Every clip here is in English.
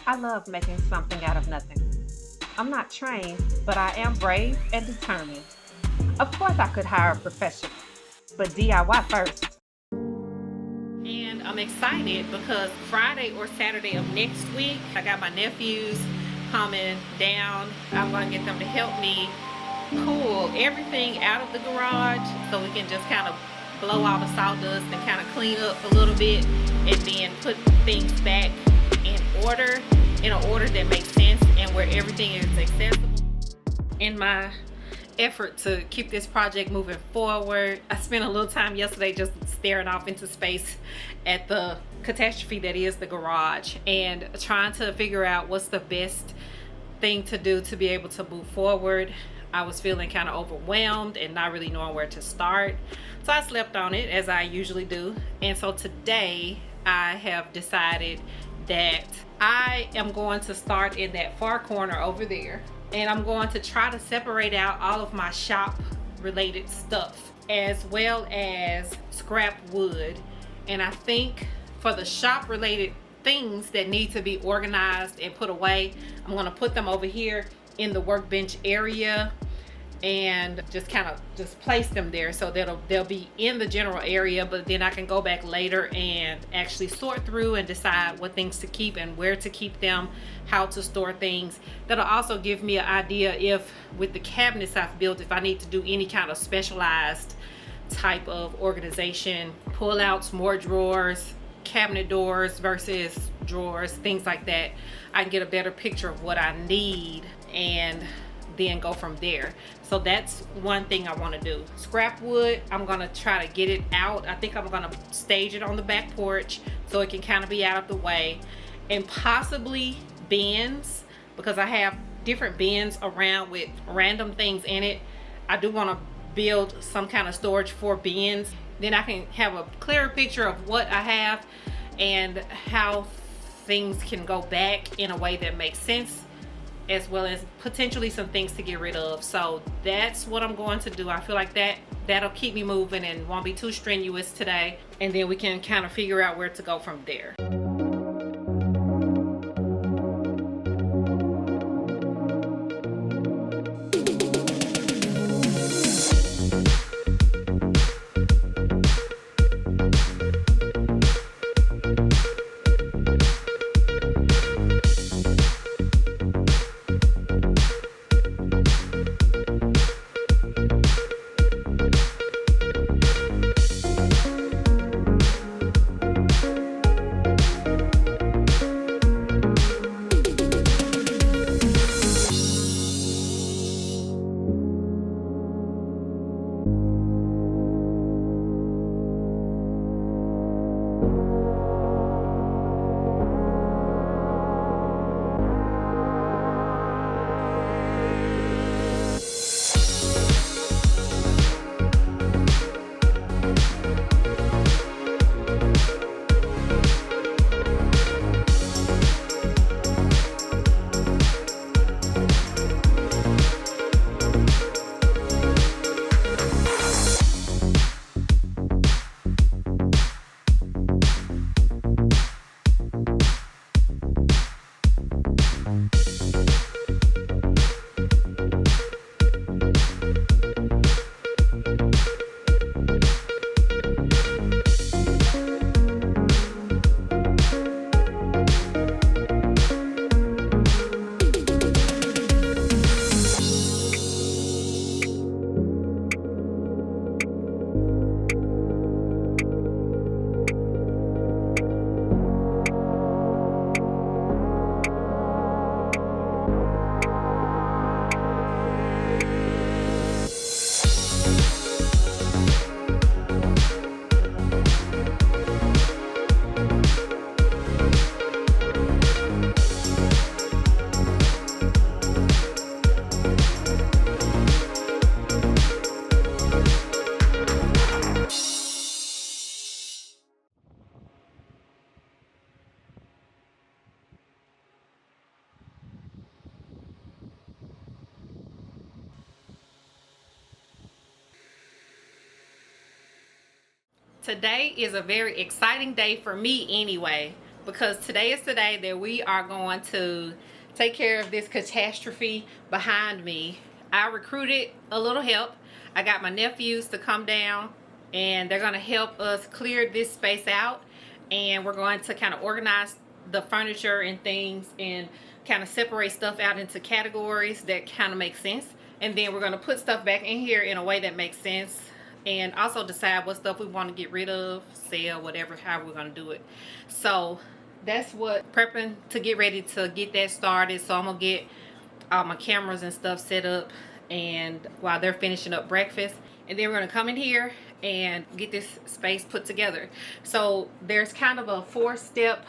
I love making something out of nothing. I'm not trained, but I am brave and determined. Of course, I could hire a professional, but DIY first. And I'm excited because Friday or Saturday of next week, I got my nephews coming down. I'm going to get them to help me pull everything out of the garage so we can just kind of blow all the sawdust and kind of clean up a little bit and then put things back in order, in an order that makes sense and where everything is accessible. In my effort to keep this project moving forward, I spent a little time yesterday just staring off into space at the catastrophe that is the garage and trying to figure out what's the best thing to do to be able to move forward. I was feeling kind of overwhelmed and not really knowing where to start, so I slept on it as I usually do. And so today I have decided that I am going to start in that far corner over there, and I'm going to try to separate out all of my shop related stuff as well as scrap wood. And I think for the shop related things that need to be organized and put away, I'm going to put them over here in the workbench area and just kind of just place them there so they'll be in the general area, but then I can go back later and actually sort through and decide what things to keep and where to keep them, how to store things. That'll also give me an idea if with the cabinets I've built, if I need to do any kind of specialized type of organization, pull outs, more drawers, cabinet doors versus drawers, things like that. I can get a better picture of what I need and then go from there. So that's one thing I want to do. Scrap wood, I'm gonna try to get it out. I think I'm gonna stage it on the back porch so it can kind of be out of the way, and possibly bins, because I have different bins around with random things in it. I do want to build some kind of storage for bins. Then I can have a clearer picture of what I have and how things can go back in a way that makes sense, as well as potentially some things to get rid of. So that's what I'm going to do. I feel like that'll keep me moving and won't be too strenuous today, and then we can kind of figure out where to go from there. Today is a very exciting day for me anyway, because today is the day that we are going to take care of this catastrophe behind me. I recruited a little help. I got my nephews to come down and they're going to help us clear this space out, and we're going to kind of organize the furniture and things and kind of separate stuff out into categories that kind of make sense, and then we're going to put stuff back in here in a way that makes sense, and also decide what stuff we want to get rid of, sell, whatever, how we're going to do it. So that's what prepping to get ready to get that started. So I'm gonna get all my cameras and stuff set up, and while they're finishing up breakfast, and then we're gonna come in here and get this space put together. So there's kind of a four steps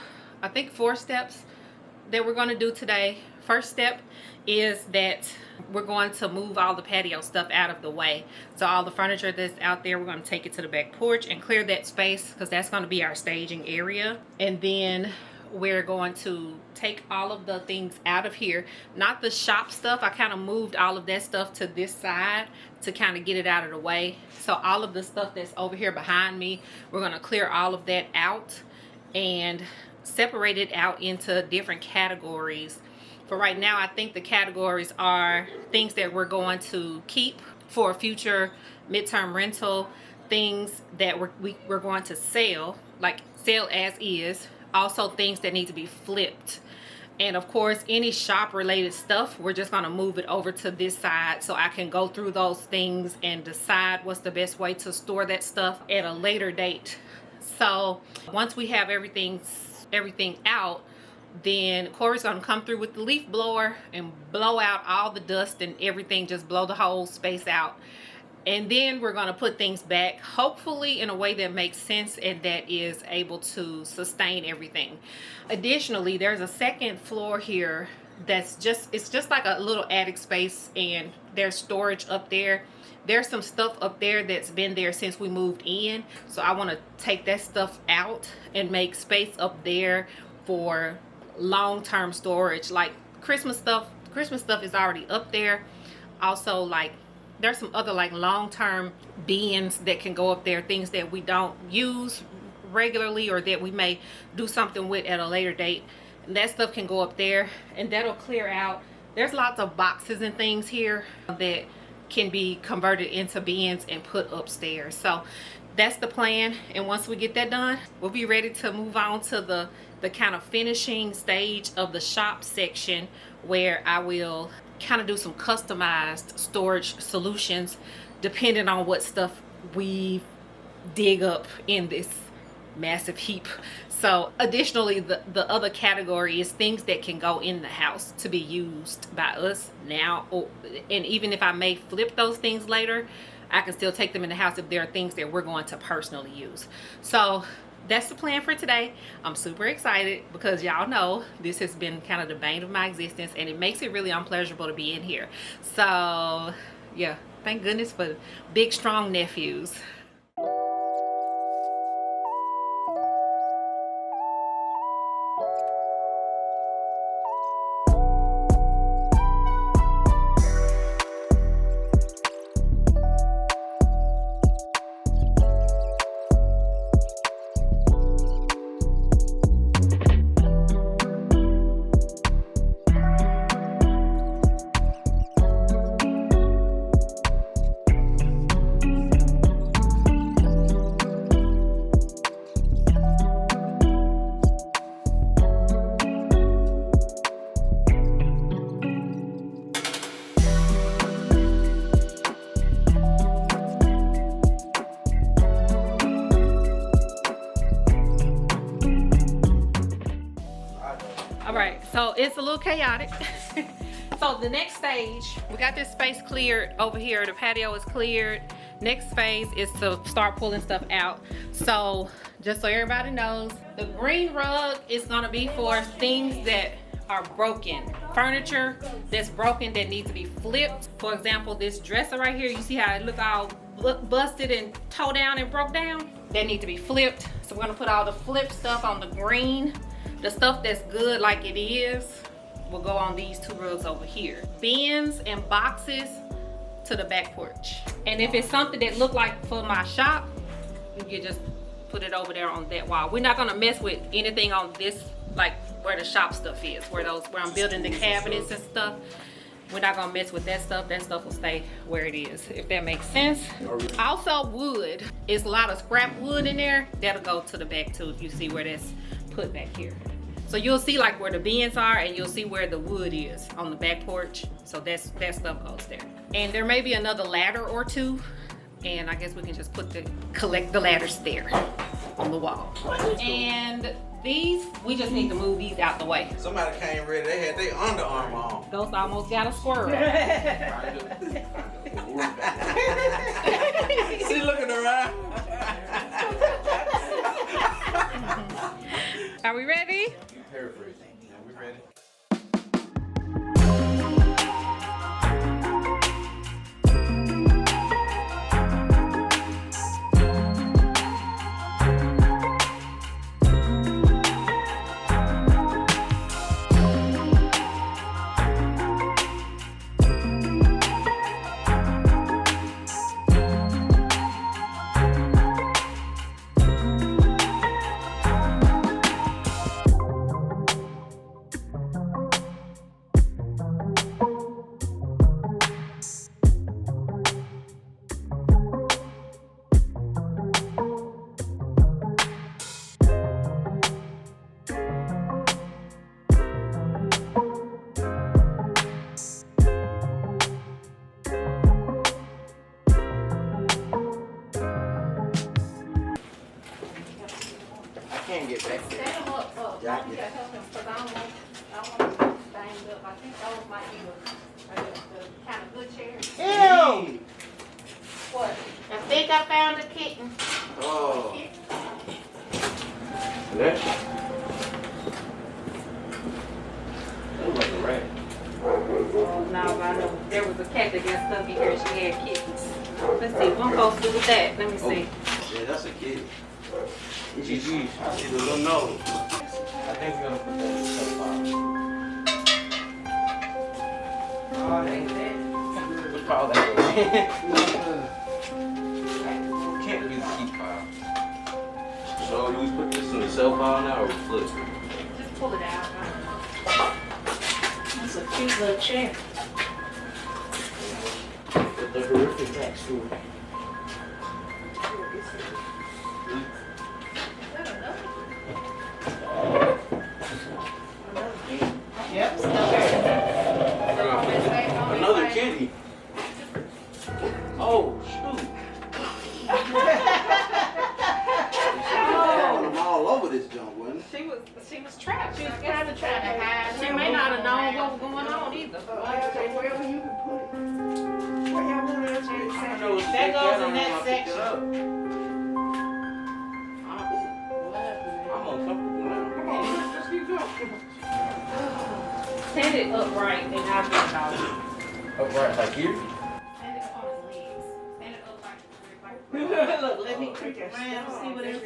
that we're gonna do today. First step is that we're going to move all the patio stuff out of the way. So all the furniture that's out there, we're going to take it to the back porch and clear that space, because that's going to be our staging area. And then we're going to take all of the things out of here, not the shop stuff. I kind of moved all of that stuff to this side to kind of get it out of the way. So all of the stuff that's over here behind me, we're going to clear all of that out and separate it out into different categories. For right now, I think the categories are things that we're going to keep for a future midterm rental, things that we're going to sell, like sell as is, also things that need to be flipped. And of course, any shop related stuff, we're just going to move it over to this side so I can go through those things and decide what's the best way to store that stuff at a later date. So once we have everything out, then Corey's gonna come through with the leaf blower and blow out all the dust and everything, just blow the whole space out. And then we're gonna put things back, hopefully in a way that makes sense and that is able to sustain everything. Additionally, there's a second floor here it's just like a little attic space, and there's storage up there. There's some stuff up there that's been there since we moved in, so I want to take that stuff out and make space up there for long-term storage, like Christmas stuff. Christmas stuff is already up there. Also, like, there's some other like long-term bins that can go up there, things that we don't use regularly or that we may do something with at a later date, and that stuff can go up there, and that'll clear out. There's lots of boxes and things here that can be converted into bins and put upstairs. So that's the plan, and once we get that done, we'll be ready to move on to the kind of finishing stage of the shop section, where I will kind of do some customized storage solutions depending on what stuff we dig up in this massive heap. So additionally, the other category is things that can go in the house to be used by us now, and even if I may flip those things later, I can still take them in the house if there are things that we're going to personally use. So that's the plan for today. I'm super excited because y'all know this has been kind of the bane of my existence, and it makes it really unpleasurable to be in here. So yeah, thank goodness for big strong nephews. So it's a little chaotic. So the next stage, we got this space cleared over here. The patio is cleared. Next phase is to start pulling stuff out. So just so everybody knows, the green rug is gonna be for things that are broken. Furniture that's broken that needs to be flipped. For example, this dresser right here, you see how it look all busted and tore down and broke down? That need to be flipped. So we're gonna put all the flip stuff on the green. The stuff that's good like it is will go on these two rugs over here. Bins and boxes to the back porch. And if it's something that look like for my shop, you can just put it over there on that wall. We're not gonna mess with anything on this, like where the shop stuff is, where I'm building the cabinets and stuff. We're not gonna mess with that stuff. That stuff will stay where it is, if that makes sense. Also, wood. It's a lot of scrap wood in there. That'll go to the back too, if you see where that's put back here. So you'll see like where the bins are, and you'll see where the wood is on the back porch. So that stuff goes there. And there may be another ladder or two, and I guess we can just collect the ladders there on the wall. And these, we just need to move these out the way. Somebody came ready, they had their Underarm on. Those almost got a squirrel. She looking around. Are we ready? Paraphrasing. Are we ready? Can't get back there. Stand them up. Yeah, You gotta help him, because I don't want them banged up. I think those might be the kind of good chairs. Ew! What? I think I found a kitten. Oh. That looks like a rat. Oh, no, I know. There was a cat that got stuck in here. She had kittens. Let's see. What I'm supposed to do with that? Let me see. Yeah, that's a kid. GG. I see the little nose. I think we're gonna put that in the sofa. Oh, they said. What pile that can't be the key pile. So do we put this in the cell pile now or flip? Just pull it out. That's a cute little chair. With the horrific backstory. Yep, still there. Another kitty. Oh, shoot. I'm all over this junk, wasn't it? She was trapped. She was trying to hide. She may not have known what was going on either. Wherever you can put it. Where y'all want it? I know it's That goes in I'm that gonna pick it section. up. What? I'm uncomfortable now. Come on, let's keep going. Stand it upright and I'll get it out. Upright, like here? Stand it up on his legs. Stand it up like Look, let me creep around and see what else.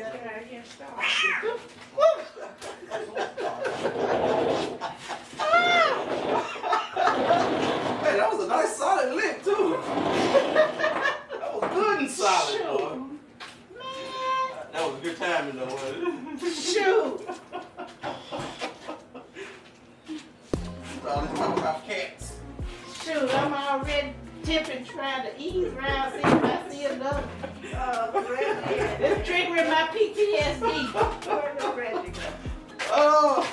Hey, that was a nice solid lip too. That was good and solid, boy. That was a good timing though, wasn't it? Shoot! All this talk about cats. Shoot, I'm already tipping, trying to ease around, see if I see another. It's triggering my PTSD. Oh.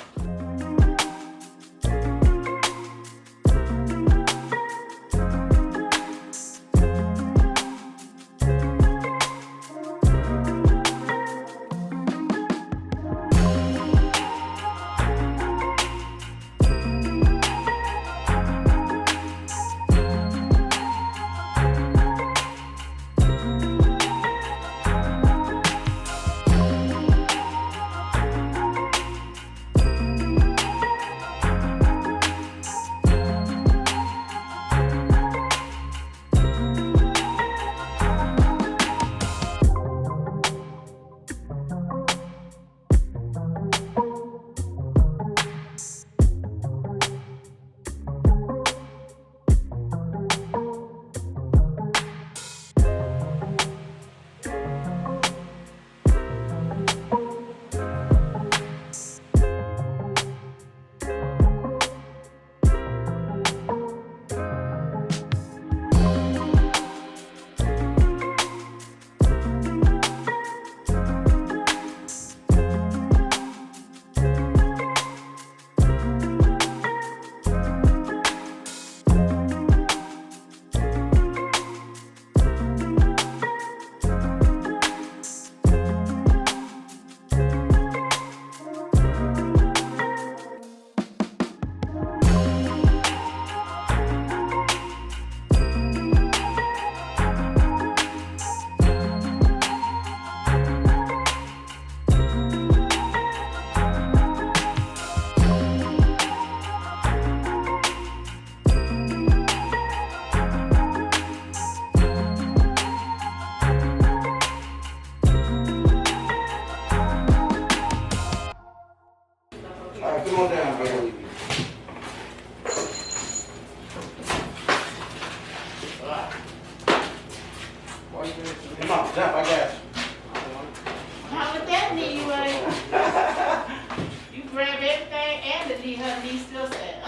be her niece still saying,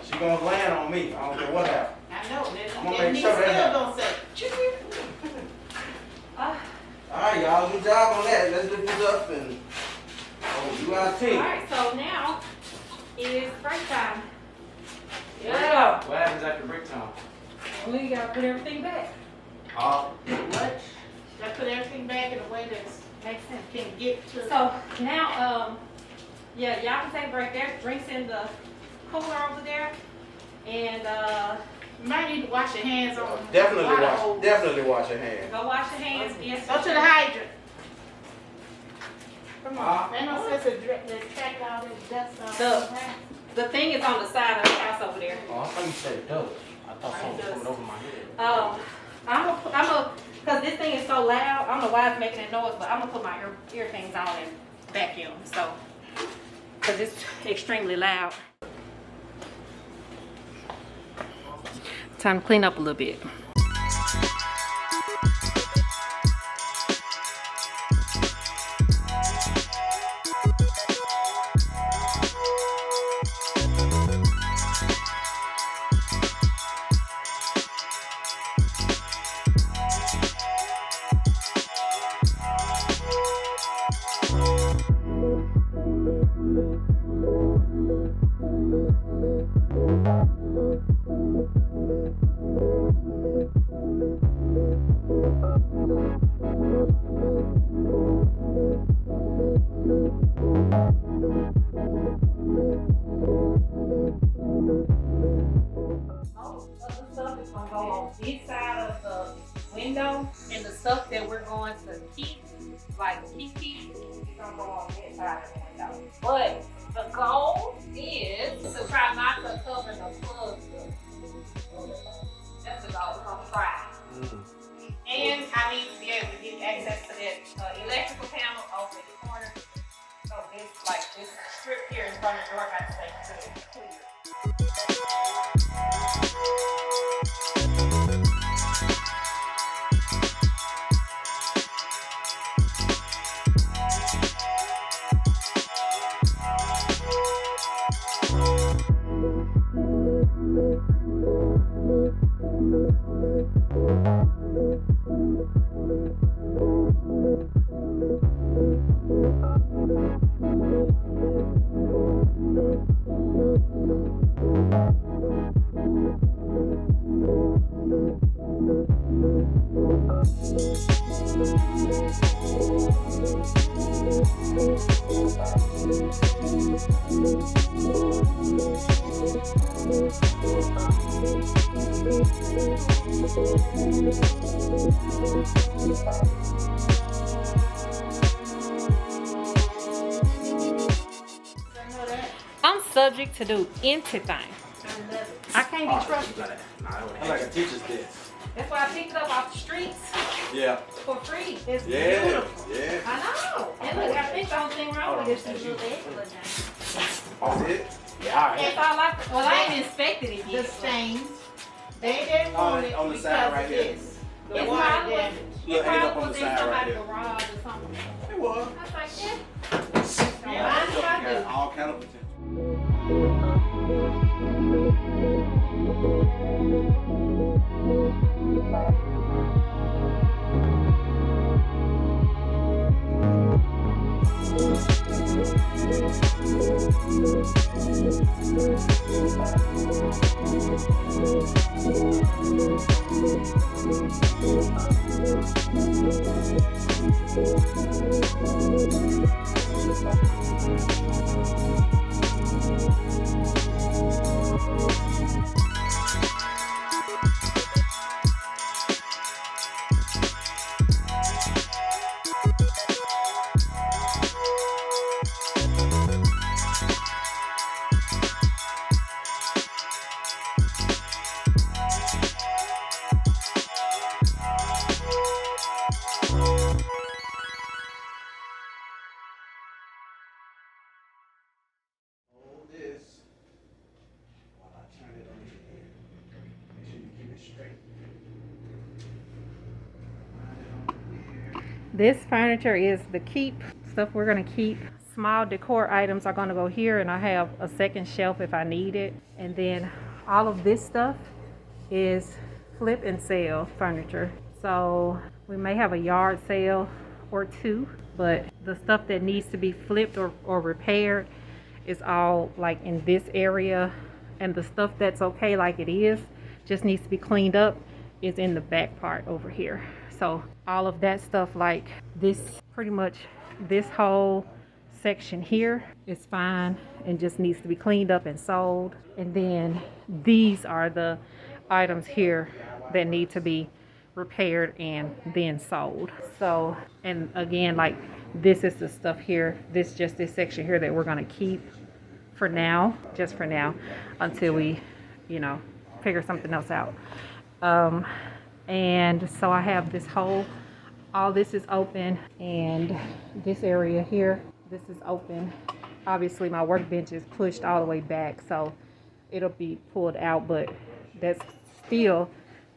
She gonna land on me. I don't care what happens. I know, I'm gonna that make niece sure that still happens. gonna say, Alright, y'all, good job on that. Let's lift this up and do our thing. Alright, so now is break time. Yeah. What happens after break time? We gotta put everything back. what? I put everything back in a way that Makes sense. can get to. So now, yeah, y'all can take a break there. Drinks in the cooler over there. And You might need to wash your hands on Definitely water wash. hose. Definitely wash your hands. go wash your hands. Yes, Go to the hydrant. Come Ah. on. Ain't no sense of track all this dust off. The thing is on the side of the house over there. Oh, I thought you said it does. I thought something was coming over my head. I'm cause this thing is so loud. I don't know why it's making that noise, but I'm gonna put my ear things on and vacuum. So, cause it's extremely loud. Time to clean up a little bit. This side of the window and the stuff that we're going to keep, like keep, is gonna go on this side of the window. But the goal is to try not to cover the plugs up. That's the goal. We're gonna try. And I need to be able to get access to that electrical panel over in the corner. So this strip here in front of the door got to stay clear. I'm subject to do anything. I can't be trusted. I like a teacher's desk. That's why I picked it up off the streets Yeah. for free. It's Yeah. beautiful. Yeah. I know. And look, I think the only thing wrong with this is the little extra now. That's it? Yeah, all right. That's all I. Well, I ain't inspected it The yet. stains. They didn't want it On the because side of right here. this. The It's water probably damage. Look, it hang up probably on was the in side right somebody's here. garage or something. It was. I was like, yeah. Yeah, I know I do. All kind of potential. Hold this while I turn it on here. Make sure you keep it straight. Line it on here. This furniture is the keep stuff we're gonna keep. small decor items are going to go here, and I have a second shelf if I need it. And then all of this stuff is flip and sell furniture. So we may have a yard sale or two, but the stuff that needs to be flipped or repaired is all like in this area, and the stuff that's okay like it is, just needs to be cleaned up, is in the back part over here. So all of that stuff, like this, pretty much this whole section here is fine and just needs to be cleaned up and sold. And then these are the items here that need to be repaired and then sold. So, and again, like this is the stuff here, this section here that we're going to keep for now, just for now, until we, you know, figure something else out. And so I have this whole, all this is open, and this area here, this is open. Obviously my workbench is pushed all the way back, so it'll be pulled out, but that's still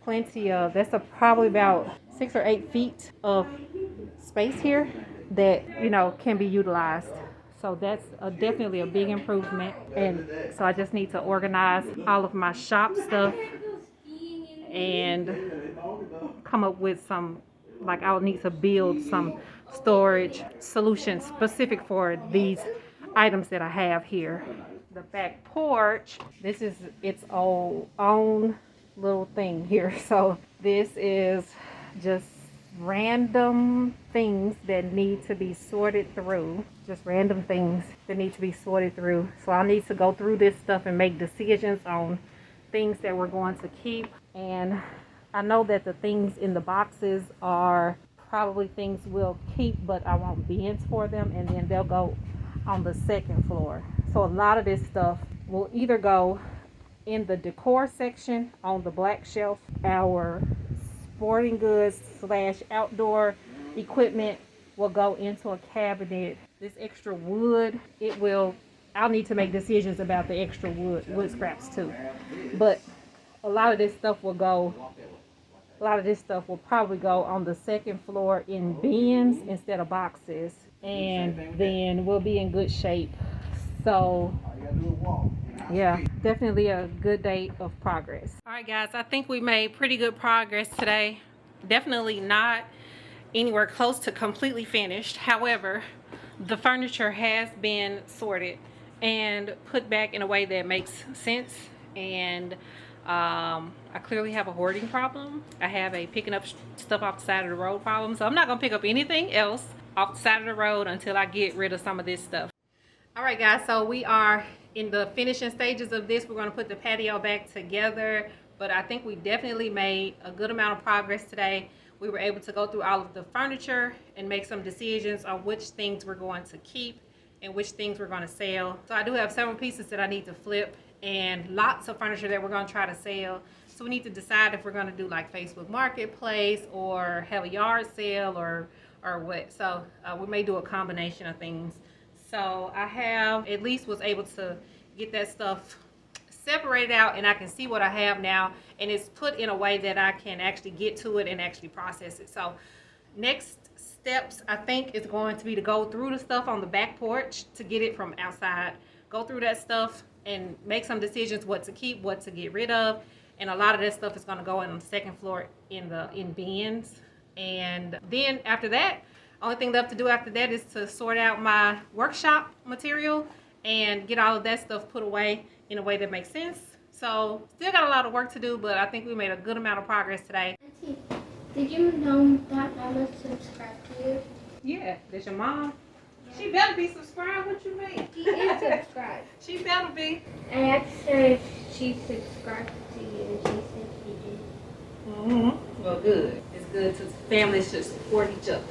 plenty of, that's probably about 6 or 8 feet of space here that, you know, can be utilized. So that's definitely a big improvement. And so I just need to organize all of my shop stuff and come up with some, like I'll need to build some storage solutions specific for these items that I have here. The back porch, this is its own little thing here. So this is just random things that need to be sorted through. Just random things that need to be sorted through. So I need to go through this stuff and make decisions on things that we're going to keep. And I know that the things in the boxes are probably things we'll keep, but I want bins for them, and then they'll go on the second floor. So a lot of this stuff will either go in the decor section on the black shelf. Our sporting goods / outdoor equipment will go into a cabinet. This extra wood, I'll need to make decisions about the extra wood scraps too. But a lot of this stuff will probably go on the second floor in bins instead of boxes, and then we'll be in good shape. So yeah, definitely a good day of progress. All right guys, I think we made pretty good progress today. Definitely not anywhere close to completely finished. However, the furniture has been sorted and put back in a way that makes sense. And I clearly have a hoarding problem. I have a picking up stuff off the side of the road problem. So I'm not gonna pick up anything else off the side of the road until I get rid of some of this stuff. All right guys, so we are in the finishing stages of this. We're gonna put the patio back together, but I think we definitely made a good amount of progress today. We were able to go through all of the furniture and make some decisions on which things we're going to keep and which things we're going to sell. So I do have several pieces that I need to flip and lots of furniture that we're going to try to sell. So we need to decide if we're going to do like Facebook Marketplace or have a yard sale or what. So we may do a combination of things. So I have at least was able to get that stuff separated out, and I can see what I have now, and it's put in a way that I can actually get to it and actually process it. So next steps, I think, is going to be to go through the stuff on the back porch to get it from outside, go through that stuff and make some decisions what to keep, what to get rid of. And a lot of that stuff is going to go in on the second floor in bins. And then after that, only thing left to do after that is to sort out my workshop material and get all of that stuff put away in a way that makes sense. So still got a lot of work to do, but I think we made a good amount of progress today. Auntie, did you know that Mama subscribed to you? Yeah, that's your mom. Yeah. She better be subscribed. What you mean? She is subscribed. She better be. I asked her if she subscribed to you, and she said she did. Well, good. It's good to families to support each other.